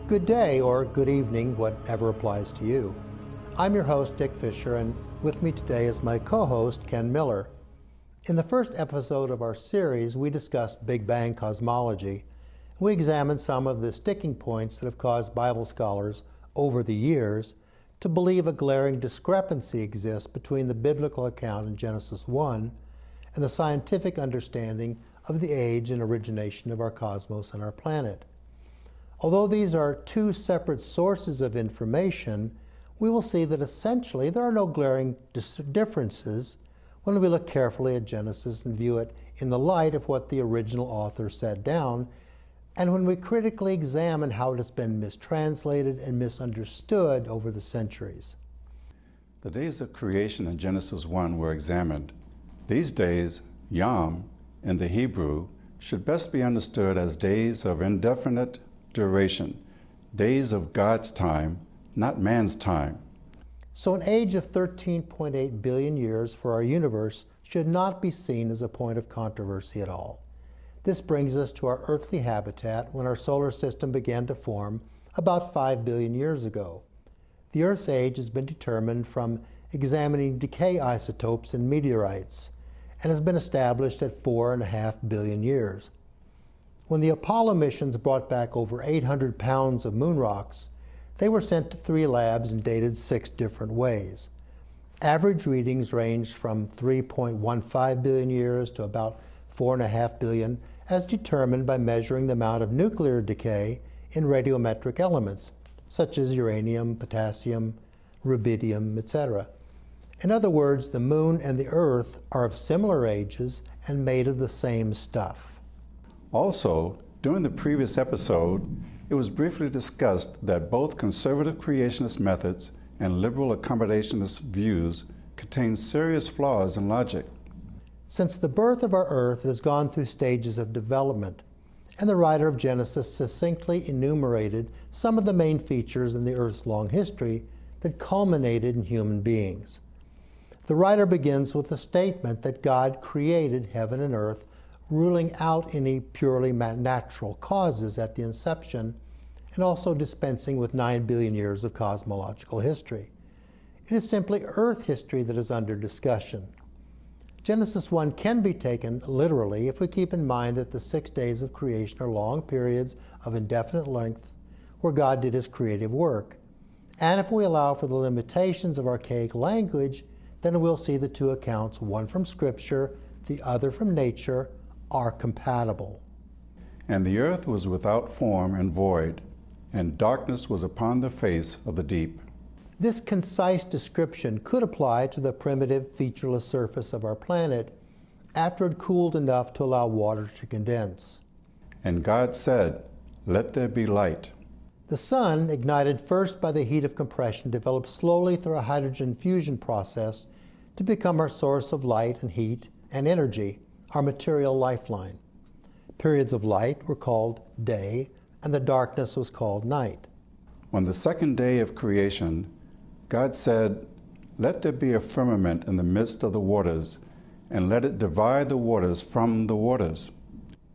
Good day or good evening, whatever applies to you. I'm your host, Dick Fisher, and with me today is my co-host, Ken Miller. In the first episode of our series, we discussed Big Bang cosmology. We examined some of the sticking points that have caused Bible scholars over the years to believe a glaring discrepancy exists between the biblical account in Genesis 1 and the scientific understanding of the age and origination of our cosmos and our planet. Although these are two separate sources of information, we will see that essentially there are no glaring differences when we look carefully at Genesis and view it in the light of what the original author set down, and when we critically examine how it has been mistranslated and misunderstood over the centuries. The days of creation in Genesis 1 were examined. These days, Yom, in the Hebrew, should best be understood as days of indefinite duration, days of God's time, not man's time. So an age of 13.8 billion years for our universe should not be seen as a point of controversy at all. This brings us to our earthly habitat when our solar system began to form about 5 billion years ago. The Earth's age has been determined from examining decay isotopes in meteorites and has been established at 4.5 billion years. When the Apollo missions brought back over 800 pounds of moon rocks, they were sent to 3 labs and dated 6 different ways. Average readings ranged from 3.15 billion years to about 4.5 billion, as determined by measuring the amount of nuclear decay in radiometric elements, such as uranium, potassium, rubidium, etc. In other words, the moon and the Earth are of similar ages and made of the same stuff. Also, during the previous episode, it was briefly discussed that both conservative creationist methods and liberal accommodationist views contain serious flaws in logic. Since the birth of our Earth has gone through stages of development, and the writer of Genesis succinctly enumerated some of the main features in the Earth's long history that culminated in human beings. The writer begins with the statement that God created heaven and earth, ruling out any purely natural causes at the inception, and also dispensing with 9 billion years of cosmological history. It is simply Earth history that is under discussion. Genesis 1 can be taken literally if we keep in mind that the 6 days of creation are long periods of indefinite length where God did his creative work. And if we allow for the limitations of archaic language, then we'll see the two accounts, one from Scripture, the other from nature, are compatible. And the earth was without form and void, and darkness was upon the face of the deep. This concise description could apply to the primitive, featureless surface of our planet after it cooled enough to allow water to condense. And God said, "Let there be light." The sun, ignited first by the heat of compression, developed slowly through a hydrogen fusion process to become our source of light and heat and energy, our material lifeline. Periods of light were called day, and the darkness was called night. On the second day of creation, God said, "Let there be a firmament in the midst of the waters, and let it divide the waters from the waters."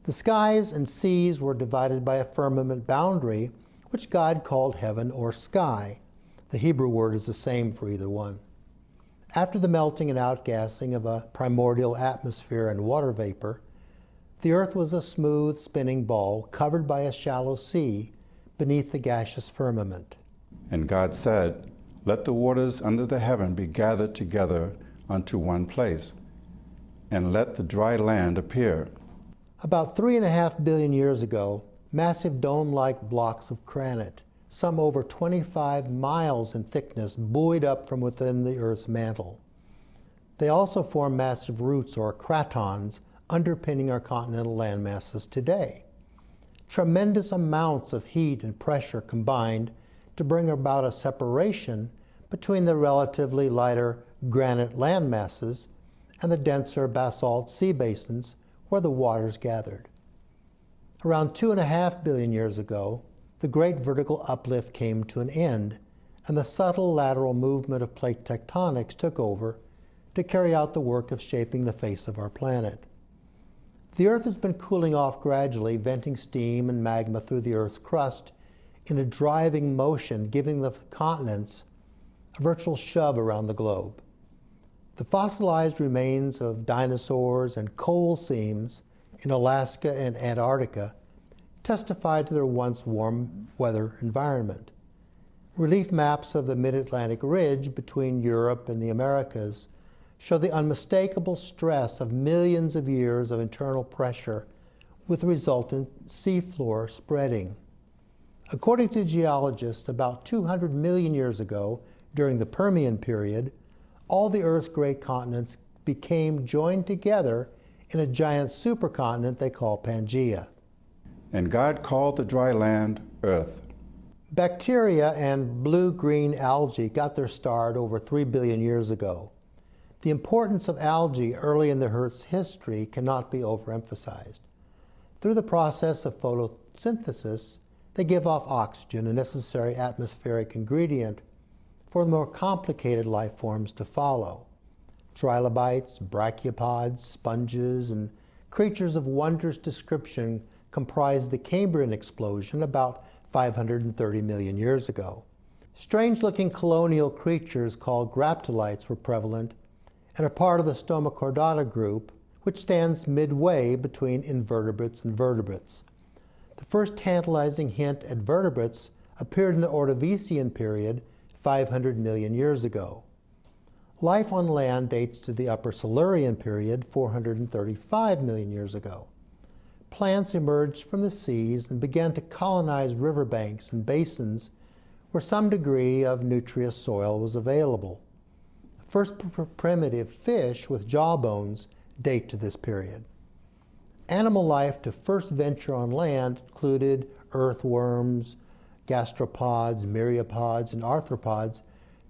The skies and seas were divided by a firmament boundary, which God called heaven or sky. The Hebrew word is the same for either one. After the melting and outgassing of a primordial atmosphere and water vapor, the earth was a smooth spinning ball covered by a shallow sea beneath the gaseous firmament. And God said, "Let the waters under the heaven be gathered together unto one place, and let the dry land appear." About 3.5 billion years ago, massive dome-like blocks of granite, some over 25 miles in thickness, buoyed up from within the Earth's mantle. They also form massive roots or cratons underpinning our continental landmasses today. Tremendous amounts of heat and pressure combined to bring about a separation between the relatively lighter granite landmasses and the denser basalt sea basins where the waters gathered. Around 2.5 billion years ago, the great vertical uplift came to an end, and the subtle lateral movement of plate tectonics took over to carry out the work of shaping the face of our planet. The Earth has been cooling off gradually, venting steam and magma through the Earth's crust in a driving motion, giving the continents a virtual shove around the globe. The fossilized remains of dinosaurs and coal seams in Alaska and Antarctica testify to their once warm weather environment. Relief maps of the mid-Atlantic ridge between Europe and the Americas show the unmistakable stress of millions of years of internal pressure with the resultant seafloor spreading. According to geologists, about 200 million years ago, during the Permian period, all the Earth's great continents became joined together in a giant supercontinent they call Pangaea. And God called the dry land earth. Bacteria and blue-green algae got their start over 3 billion years ago. The importance of algae early in the Earth's history cannot be overemphasized. Through the process of photosynthesis, they give off oxygen, a necessary atmospheric ingredient for the more complicated life forms to follow. Trilobites, brachiopods, sponges, and creatures of wondrous description comprised the Cambrian explosion about 530 million years ago. Strange-looking colonial creatures called graptolites were prevalent and are part of the Stomachordata group, which stands midway between invertebrates and vertebrates. The first tantalizing hint at vertebrates appeared in the Ordovician period 500 million years ago. Life on land dates to the Upper Silurian period 435 million years ago. Plants emerged from the seas and began to colonize riverbanks and basins where some degree of nutritious soil was available. The first primitive fish with jawbones date to this period. Animal life to first venture on land included earthworms, gastropods, myriapods, and arthropods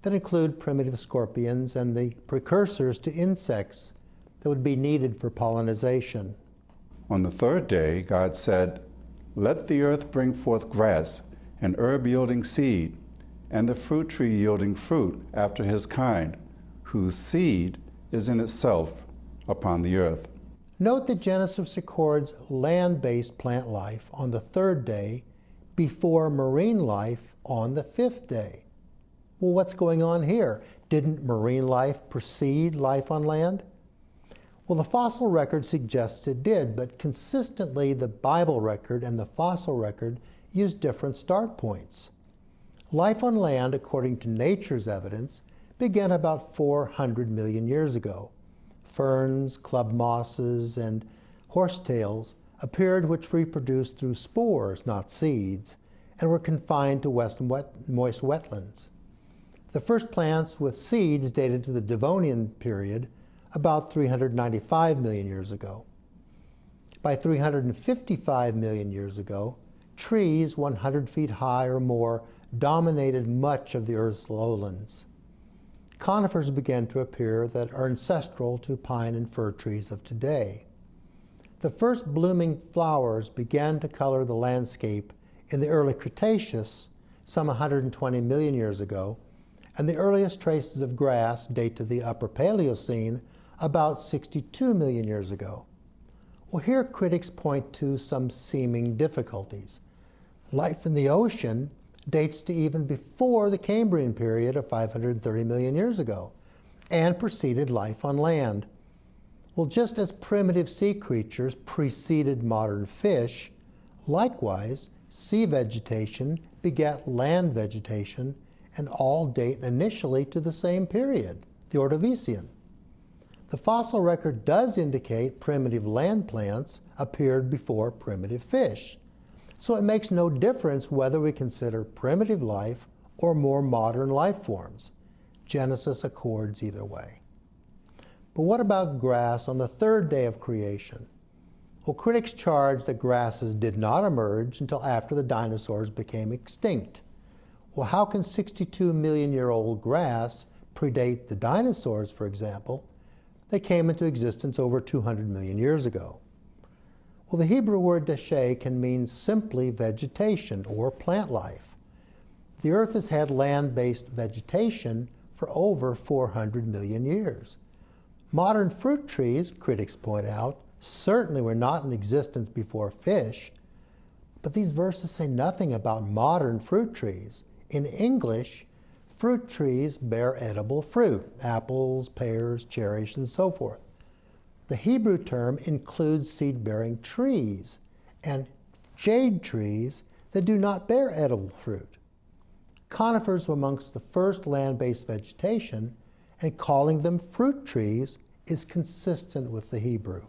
that include primitive scorpions and the precursors to insects that would be needed for pollination. On the third day, God said, "Let the earth bring forth grass, and herb yielding seed, and the fruit tree yielding fruit after his kind, whose seed is in itself upon the earth." Note that Genesis records land-based plant life on the third day before marine life on the fifth day. Well, what's going on here? Didn't marine life precede life on land? Well, the fossil record suggests it did, but consistently the Bible record and the fossil record use different start points. Life on land, according to nature's evidence, began about 400 million years ago. Ferns, club mosses, and horsetails appeared, which reproduced through spores, not seeds, and were confined to moist wetlands. The first plants with seeds dated to the Devonian period, about 395 million years ago. By 355 million years ago, trees 100 feet high or more dominated much of the Earth's lowlands. Conifers began to appear that are ancestral to pine and fir trees of today. The first blooming flowers began to color the landscape in the early Cretaceous, some 120 million years ago, and the earliest traces of grass date to the Upper Paleocene, about 62 million years ago. Well, here critics point to some seeming difficulties. Life in the ocean dates to even before the Cambrian period of 530 million years ago and preceded life on land. Well, just as primitive sea creatures preceded modern fish, likewise, sea vegetation begat land vegetation, and all date initially to the same period, the Ordovician. The fossil record does indicate primitive land plants appeared before primitive fish. So it makes no difference whether we consider primitive life or more modern life forms. Genesis accords either way. But what about grass on the third day of creation? Well, critics charge that grasses did not emerge until after the dinosaurs became extinct. Well, how can 62 million-year-old grass predate the dinosaurs, for example? They came into existence over 200 million years ago. Well, the Hebrew word decay can mean simply vegetation or plant life. The Earth has had land-based vegetation for over 400 million years. Modern fruit trees, critics point out, certainly were not in existence before fish, But these verses say nothing about modern fruit trees. In English, fruit trees bear edible fruit, apples, pears, cherries, and so forth. The Hebrew term includes seed-bearing trees and shade trees that do not bear edible fruit. Conifers were amongst the first land-based vegetation, and calling them fruit trees is consistent with the Hebrew.